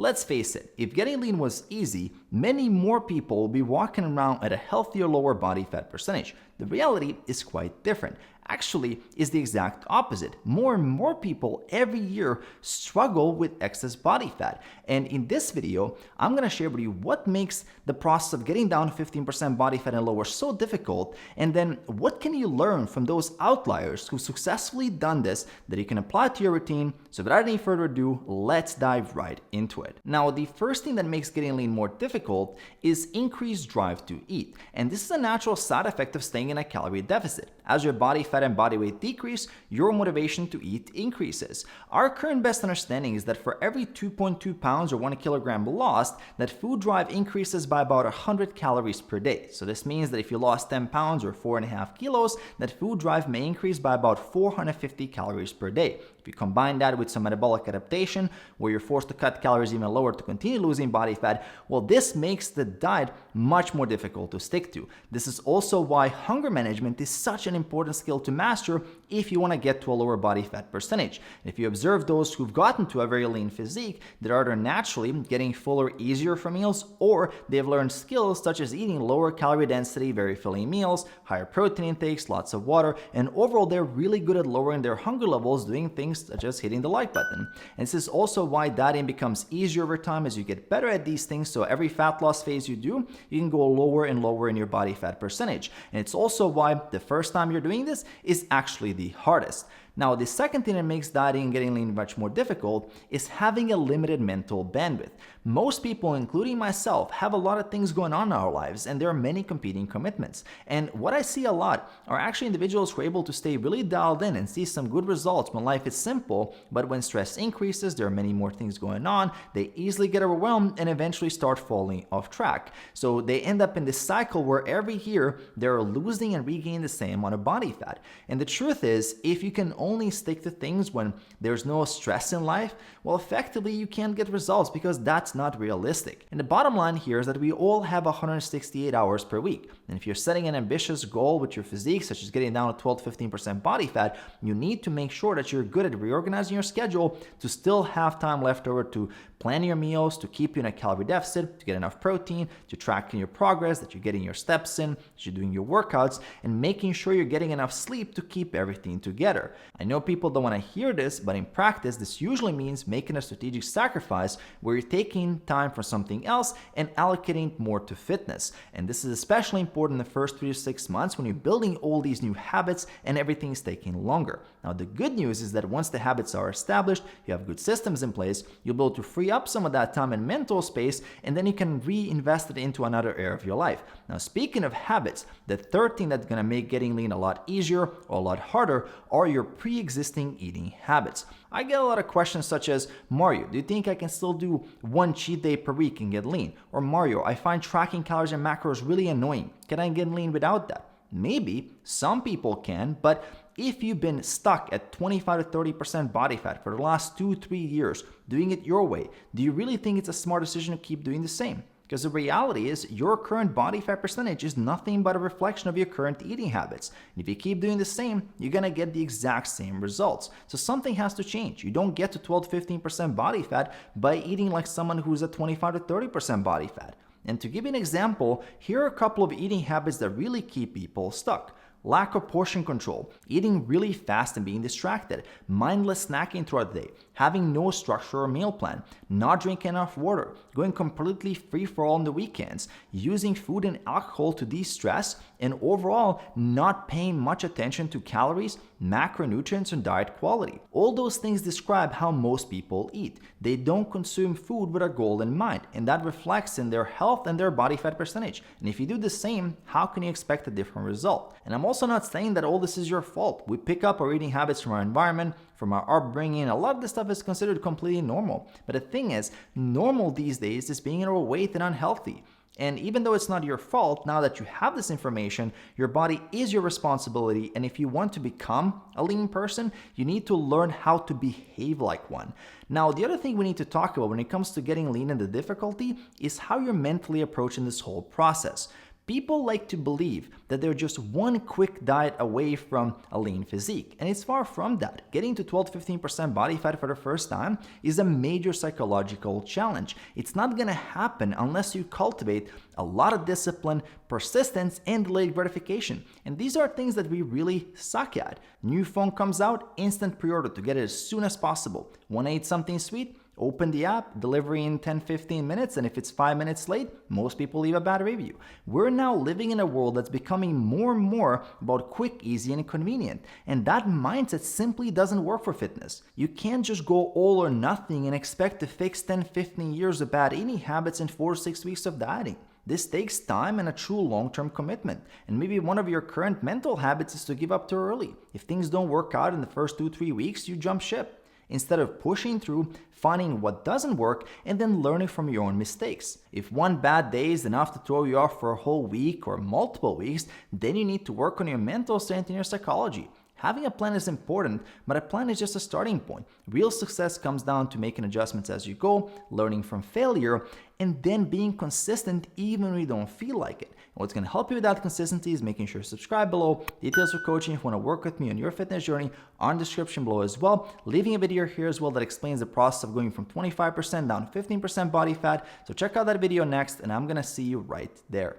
Let's face it, if getting lean was easy, many more people will be walking around at a healthier lower body fat percentage. The reality is quite different. Actually, is the exact opposite. More and more people every year struggle with excess body fat. And in this video, I'm going to share with you what makes the process of getting down to 15% body fat and lower so difficult, and then what can you learn from those outliers who successfully done this that you can apply to your routine. So without any further ado, let's dive right into it. Now, the first thing that makes getting lean more difficult is increased drive to eat. And this is a natural side effect of staying in a calorie deficit. As your body fat and body weight decrease, your motivation to eat increases. Our current best understanding is that for every 2.2 pounds or 1 kilogram lost, that food drive increases by about 100 calories per day. So this means that if you lost 10 pounds or 4.5 kilos, that food drive may increase by about 450 calories per day. If you combine that with some metabolic adaptation, where you're forced to cut calories even lower to continue losing body fat, well, this makes the diet much more difficult to stick to. This is also why hunger management is such an important skill to master if you want to get to a lower body fat percentage. And if you observe those who've gotten to a very lean physique, they're either naturally getting fuller easier from meals, or they've learned skills such as eating lower calorie density, very filling meals, higher protein intakes, lots of water, and overall they're really good at lowering their hunger levels doing things such as hitting the like button. And this is also why dieting becomes easier over time as you get better at these things. So every fat loss phase you do, you can go lower and lower in your body fat percentage. And it's also why the first time you're doing this is actually the hardest. Now, the second thing that makes dieting and getting lean much more difficult is having a limited mental bandwidth. Most people, including myself, have a lot of things going on in our lives, and there are many competing commitments. And what I see a lot are actually individuals who are able to stay really dialed in and see some good results when life is simple, but when stress increases, there are many more things going on, they easily get overwhelmed and eventually start falling off track. So they end up in this cycle where every year they're losing and regaining the same amount of body fat. And the truth is, if you can only stick to things when there's no stress in life, well, effectively you can't get results because that's not realistic. And the bottom line here is that we all have 168 hours per week. And if you're setting an ambitious goal with your physique, such as getting down to 12 to 15% body fat, you need to make sure that you're good at reorganizing your schedule to still have time left over to plan your meals, to keep you in a calorie deficit, to get enough protein, to track your progress, that you're getting your steps in, that you're doing your workouts, and making sure you're getting enough sleep to keep everything together. I know people don't want to hear this, but in practice, this usually means making a strategic sacrifice where you're taking time for something else and allocating more to fitness. And this is especially important in the first 3 to 6 months when you're building all these new habits and everything is taking longer. Now, the good news is that once the habits are established, you have good systems in place, you'll be able to free up some of that time and mental space, and then you can reinvest it into another area of your life. Now, speaking of habits, the third thing that's going to make getting lean a lot easier or a lot harder are your pre-existing eating habits. I get a lot of questions such as, Mario, do you think I can still do one cheat day per week and get lean? Or Mario, I find tracking calories and macros really annoying. Can I get lean without that? Maybe, some people can, but if you've been stuck at 25 to 30% body fat for the last 2-3 years, doing it your way, do you really think it's a smart decision to keep doing the same? Because the reality is your current body fat percentage is nothing but a reflection of your current eating habits. And if you keep doing the same, you're going to get the exact same results. So something has to change. You don't get to 12 to 15% body fat by eating like someone who's at 25 to 30% body fat. And to give you an example, here are a couple of eating habits that really keep people stuck. Lack of portion control, eating really fast and being distracted, mindless snacking throughout the day, having no structure or meal plan, not drinking enough water, going completely free for all on the weekends, using food and alcohol to de-stress, and overall not paying much attention to calories, macronutrients, and diet quality. All those things describe how most people eat. They don't consume food with a goal in mind, and that reflects in their health and their body fat percentage. And if you do the same, how can you expect a different result? And I'm also not saying that all this is your fault. We pick up our eating habits from our environment, from our upbringing. A lot of this stuff is considered completely normal. But the thing is, normal these days is being overweight and unhealthy. And even though it's not your fault, now that you have this information, your body is your responsibility. And if you want to become a lean person, you need to learn how to behave like one. Now, the other thing we need to talk about when it comes to getting lean and the difficulty is how you're mentally approaching this whole process. People like to believe that they're just one quick diet away from a lean physique, and it's far from that. Getting to 12 to 15% body fat for the first time is a major psychological challenge. It's not gonna happen unless you cultivate a lot of discipline, persistence, and delayed gratification. And these are things that we really suck at. New phone comes out, instant pre-order to get it as soon as possible. Wanna eat something sweet? Open the app, delivery in 10-15 minutes, and if it's 5 minutes late, most people leave a bad review. We're now living in a world that's becoming more and more about quick, easy, and convenient. And that mindset simply doesn't work for fitness. You can't just go all or nothing and expect to fix 10-15 years of bad eating habits in 4 to 6 weeks of dieting. This takes time and a true long-term commitment. And maybe one of your current mental habits is to give up too early. If things don't work out in the first 2-3 weeks, you jump ship, instead of pushing through, finding what doesn't work, and then learning from your own mistakes. If one bad day is enough to throw you off for a whole week or multiple weeks, then you need to work on your mental strength and your psychology. Having a plan is important, but a plan is just a starting point. Real success comes down to making adjustments as you go, learning from failure, and then being consistent even when you don't feel like it. And what's going to help you with that consistency is making sure to subscribe below. Details for coaching if you want to work with me on your fitness journey are in the description below as well. Leaving a video here as well that explains the process of going from 25% down to 15% body fat. So check out that video next, and I'm going to see you right there.